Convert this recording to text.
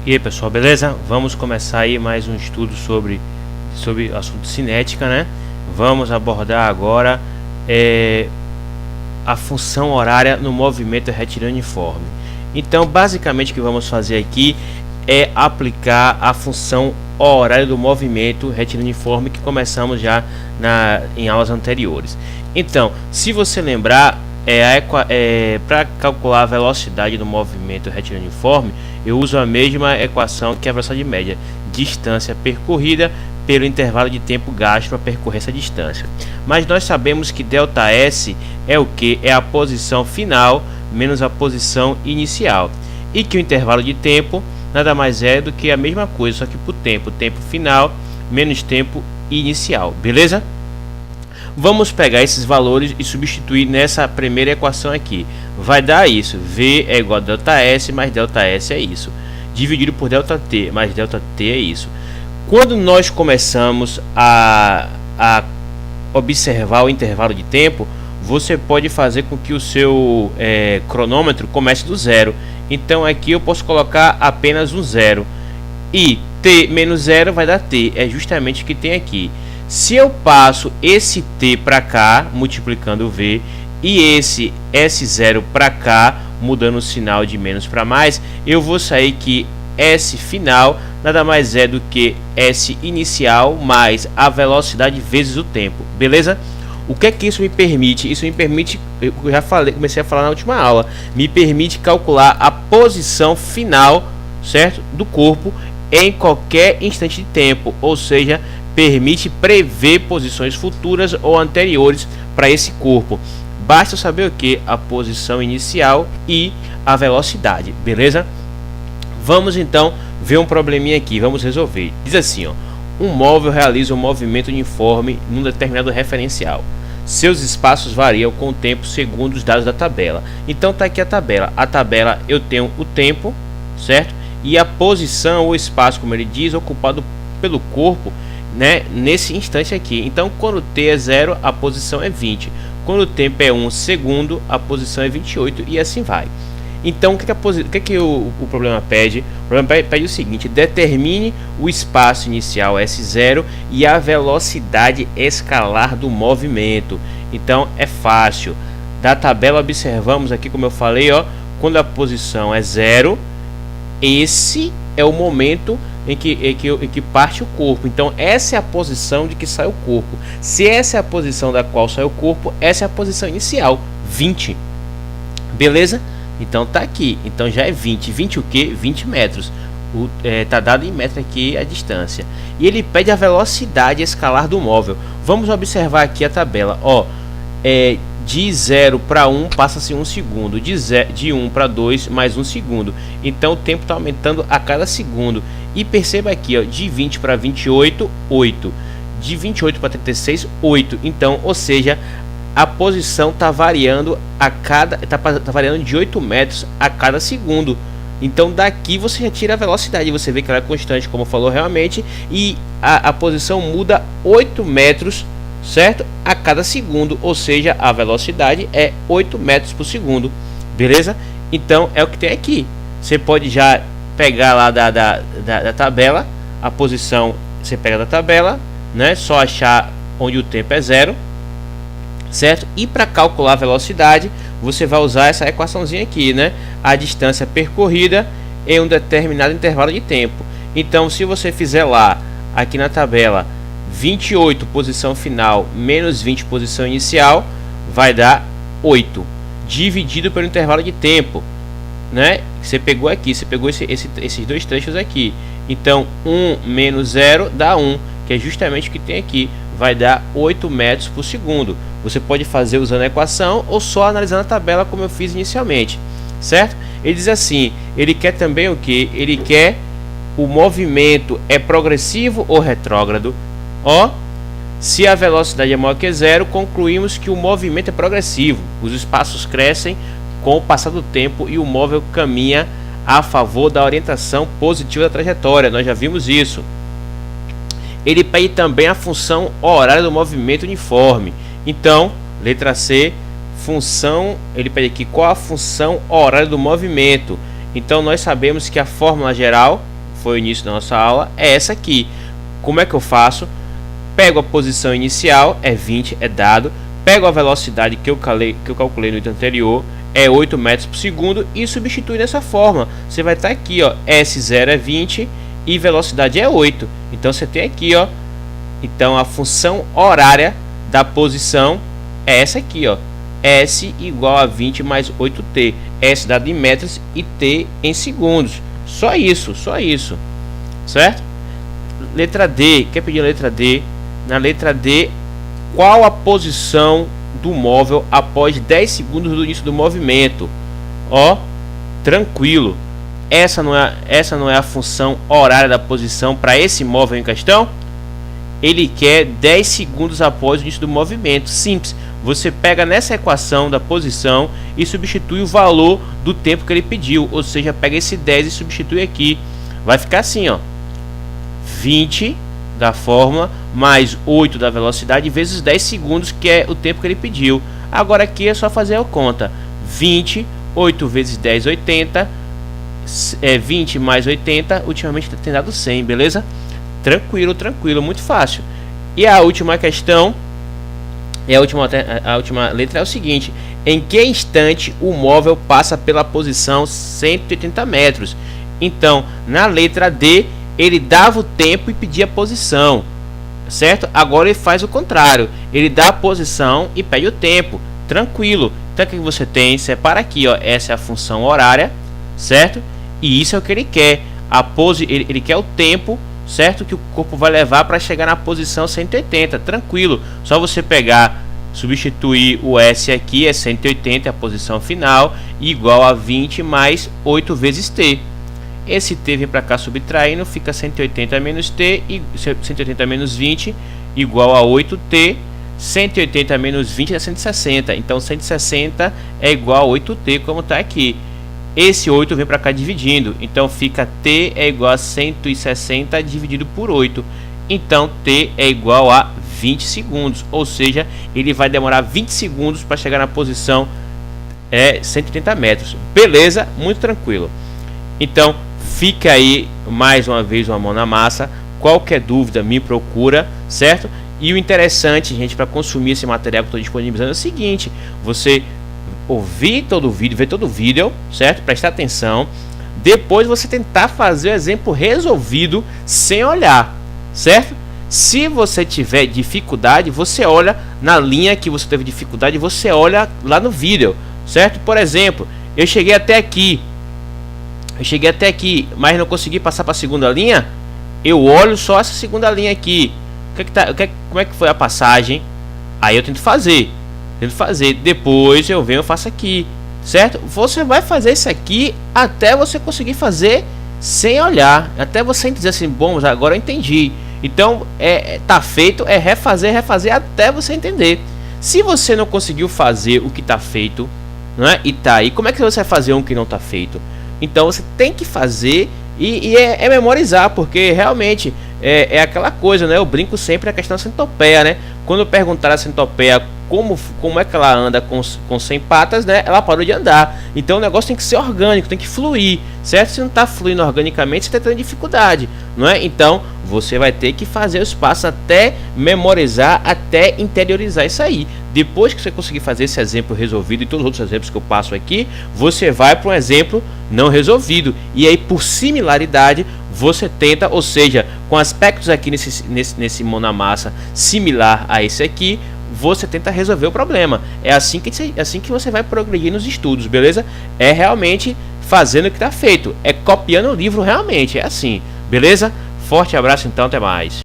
E aí pessoal, beleza? Vamos começar aí mais um estudo sobre assunto cinética, né? Vamos abordar agora a função horária no movimento retilíneo uniforme. Então basicamente o que vamos fazer aqui é aplicar a função horária do movimento retilíneo uniforme que começamos já em aulas anteriores. Então, se você lembrar, para calcular a velocidade do movimento retilíneo uniforme, eu uso a mesma equação que a velocidade média, distância percorrida pelo intervalo de tempo gasto para percorrer essa distância. Mas nós sabemos que ΔS é o que? É a posição final menos a posição inicial, e que o intervalo de tempo nada mais é do que a mesma coisa, só que por tempo final menos tempo inicial, beleza? Vamos pegar esses valores e substituir nessa primeira equação aqui. Vai dar isso, V é igual a ΔS mais ΔS é isso, dividido por ΔT mais ΔT é isso. Quando nós começamos a observar o intervalo de tempo, você pode fazer com que o seu cronômetro comece do zero. Então aqui eu posso colocar apenas um zero, e T menos zero vai dar T, é justamente o que tem aqui. Se eu passo esse T para cá, multiplicando o V, e esse S0 para cá, mudando o sinal de menos para mais, eu vou sair que S final nada mais é do que S inicial mais a velocidade vezes o tempo, beleza? O que é que isso me permite? Isso me permite, eu já falei, comecei a falar na última aula, me permite calcular a posição final, certo, do corpo em qualquer instante de tempo, ou seja, permite prever posições futuras ou anteriores para esse corpo. Basta saber o que? A posição inicial e a velocidade, beleza? Vamos então ver um probleminha aqui, vamos resolver. Diz assim, ó: um móvel realiza um movimento uniforme num determinado referencial. Seus espaços variam com o tempo segundo os dados da tabela. Então tá aqui a tabela. A tabela eu tenho o tempo, certo? E a posição ou espaço, como ele diz, ocupado pelo corpo, né, nesse instante aqui. Então quando T é 0, a posição é 20. Quando o tempo é 1 segundo, a posição é 28 e assim vai. Então, o que o problema pede? O problema pede o seguinte: determine o espaço inicial S0 e a velocidade escalar do movimento. Então, é fácil. Da tabela, observamos aqui, como eu falei, ó, quando a posição é 0, esse é o momento em que parte o corpo. Então, essa é a posição de que sai o corpo. Se essa é a posição da qual sai o corpo, essa é a posição inicial, 20. Beleza? Então tá aqui, então já é 20. 20 o que? 20 metros. Tá dado em metro aqui a distância. E ele pede a velocidade escalar do móvel. Vamos observar aqui a tabela. Ó, de 0 para 1 passa-se 1 segundo. De 1 para 2 mais 1 segundo. Então o tempo está aumentando a cada segundo. E perceba aqui, ó, de 20 para 28, 8. De 28 para 36, 8. Então, ou seja, a posição está variando tá variando de 8 metros a cada segundo. Então daqui você retira a velocidade, você vê que ela é constante, como falou realmente, e a posição muda 8 metros, certo, a cada segundo, ou seja, a velocidade é 8 metros por segundo, beleza? Então é o que tem aqui. Você pode já pegar lá da tabela a posição, você pega da tabela, né? Só achar onde o tempo é 0, certo? E para calcular a velocidade, você vai usar essa equaçãozinha aqui, né? A distância percorrida em um determinado intervalo de tempo. Então, se você fizer lá, aqui na tabela, 28 posição final menos 20 posição inicial, vai dar 8, dividido pelo intervalo de tempo, né? Você pegou aqui, você pegou esses dois trechos aqui. Então, 1 menos 0 dá 1, que é justamente o que tem aqui. Vai dar 8 metros por segundo. Você pode fazer usando a equação ou só analisando a tabela, como eu fiz inicialmente, certo? Ele diz assim, ele quer também o que? Ele quer o movimento é progressivo ou retrógrado. Ó, se a velocidade é maior que 0, concluímos que o movimento é progressivo. Os espaços crescem com o passar do tempo e o móvel caminha a favor da orientação positiva da trajetória. Nós já vimos isso. Ele pede também a função horária do movimento uniforme. Então, letra C, função, ele pede aqui qual a função horária do movimento. Então, nós sabemos que a fórmula geral foi o início da nossa aula, é essa aqui. Como é que eu faço? Pego a posição inicial, é 20, é dado. Pego a velocidade que eu calculei no item anterior, é 8 metros por segundo, e substitui dessa forma. Você vai estar aqui, ó, S0 é 20 e velocidade é 8. Então você tem aqui, ó, então a função horária da posição é essa aqui, ó, S igual a 20 mais 8t, S dado em metros e t em segundos. Só isso, certo? Letra D, quer pedir a letra D? Na letra D, qual a posição do móvel após 10 segundos do início do movimento? Ó, tranquilo. Essa não é a função horária da posição para esse móvel em questão? Ele quer 10 segundos após o início do movimento. Simples. Você pega nessa equação da posição e substitui o valor do tempo que ele pediu. Ou seja, pega esse 10 e substitui aqui. Vai ficar assim, ó. 20 da fórmula mais 8 da velocidade vezes 10 segundos, que é o tempo que ele pediu. Agora aqui é só fazer a conta. 20, 8 vezes 10, 80. 20 mais 80, ultimamente tem dado 100, beleza? Tranquilo, muito fácil. E a última questão, a última letra é o seguinte: em que instante o móvel passa pela posição 180 metros? Então, na letra D, ele dava o tempo e pedia a posição, certo? Agora ele faz o contrário, ele dá a posição e pede o tempo. Tranquilo. Então o que você tem? Separa aqui, ó, essa é a função horária, certo? E isso é o que ele quer. Ele quer o tempo, certo, que o corpo vai levar para chegar na posição 180. Tranquilo. Só você pegar, substituir o S aqui, é 180, é a posição final, igual a 20 mais 8 vezes t. Esse t vem para cá subtraindo, fica 180 menos t, e 180 menos 20 igual a 8t. 180 menos 20 é 160. Então 160 é igual a 8t, como está aqui. Esse 8 vem para cá dividindo, então fica t é igual a 160 dividido por 8. Então t é igual a 20 segundos, ou seja, ele vai demorar 20 segundos para chegar na posição 180 metros. Beleza? Muito tranquilo. Então fica aí mais uma vez uma mão na massa. Qualquer dúvida me procura, certo? E o interessante, gente, para consumir esse material que eu estou disponibilizando é o seguinte: você ouvir todo o vídeo, ver todo o vídeo, certo? Prestar atenção. Depois você tentar fazer o exemplo resolvido sem olhar, certo? Se você tiver dificuldade, você olha na linha que você teve dificuldade, você olha lá no vídeo, certo? Por exemplo, eu cheguei até aqui, mas não consegui passar para a segunda linha. Eu olho só essa segunda linha aqui. Como é que foi a passagem? Aí eu tento fazer. Depois eu venho e faço aqui, certo? Você vai fazer isso aqui até você conseguir fazer sem olhar, até você dizer assim: bom, agora eu entendi. Então tá feito, é refazer até você entender. Se você não conseguiu fazer o que tá feito, não é? E tá aí, como é que você vai fazer um que não tá feito? Então você tem que fazer e memorizar, porque realmente é aquela coisa, né? Eu brinco sempre a questão da centopeia, né? Quando perguntaram a centopeia como é que ela anda com 100 patas, né? Ela parou de andar. Então o negócio tem que ser orgânico, tem que fluir, certo? Se não está fluindo organicamente, você está tendo dificuldade, não é? Então você vai ter que fazer os passos até memorizar, até interiorizar isso aí. Depois que você conseguir fazer esse exemplo resolvido e todos os outros exemplos que eu passo aqui, você vai para um exemplo não resolvido. E aí, por similaridade, você tenta, ou seja, com aspectos aqui nesse mão na massa similar a esse aqui, você tenta resolver o problema. É assim que você vai progredir nos estudos, beleza? É realmente fazendo o que está feito, é copiando o livro realmente, é assim, beleza? Forte abraço então, até mais.